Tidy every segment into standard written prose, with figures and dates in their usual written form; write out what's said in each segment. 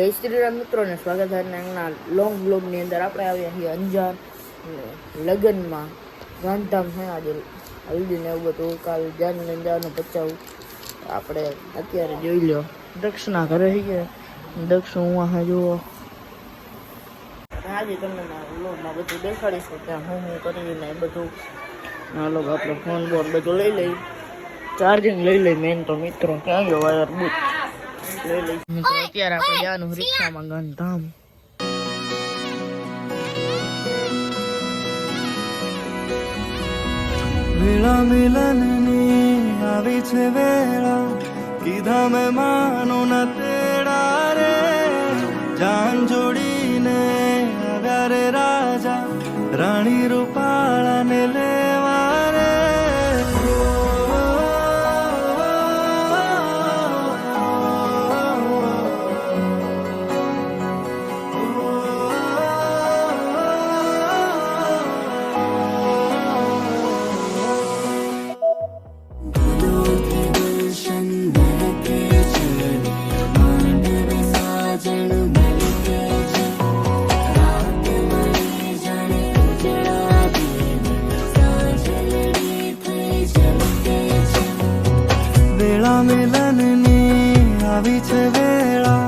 જય શ્રી રામ મિત્રોને સ્વાગત છે એના લોંગ બ્લોગની અંદર આપણે આવ્યા છીએ અંજાર લગ્નમાં ગાંધધામ છે આજે હલ્દી ને એવું બધું કાલ જાનને જવાનું પચાવું આપણે અત્યારે જોઈ લો દક્ષના ઘરે છે દક્ષ હું આ જુઓ આજે તમને બ્લોગમાં બધું દેખાડીશું ત્યાં હું કરીને બધું આ લોકો આપણે ફોન બોન બધું લઈ લઈ ચાર્જિંગ લઈ લઈ મેન તો મિત્રો ક્યાં ગયો વાયર બુટ લઈ લઈ મિત્રો અત્યારે આપણે જવાનું રિક્ષામાં ગાંધધામ વેળા મિલનની આવી છે વેળા કીધા મેં માનો ના તેડા રે જાન જોડીને આવ્યા રે રાજા રાણી રૂપાળાને લેવા રે વેળા મિલનની આવી છે વેળા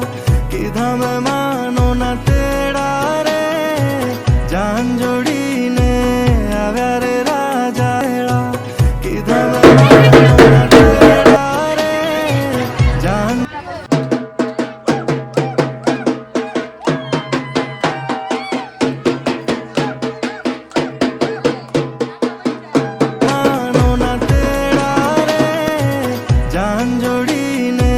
કીધા મેં માનો ના તેડા રે જાન જોડીને આવ્યા રે રાજા વેળા કીધા મેં માનો ના તેડા રે જાન જાન જોડીને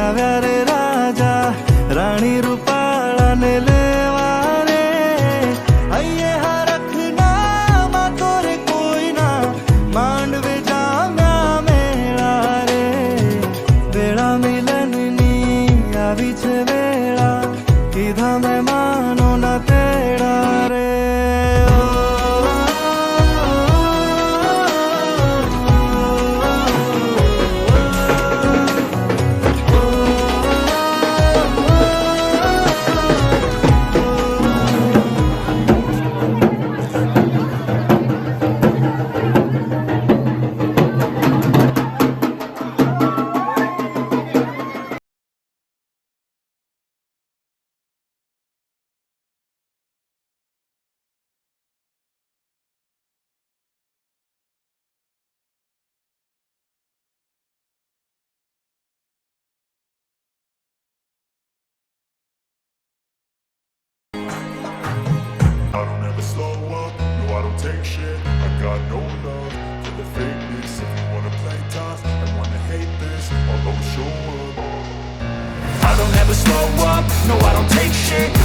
આવ્યા રે રાજા રાણી રૂપાળાને લેવા રે હૈયે હરખના માં તોરે કોઈના માંડવે જામ્યા મેળા રે વેળા મિલનની આવી છે વેળા કીધા મેં માનો ના તેડા રે I don't ever slow up, no I don't take shit. I got no love for the fakeness. If you wanna play tough and wanna hate this, I'll always show up. I don't ever slow up, no I don't take shit.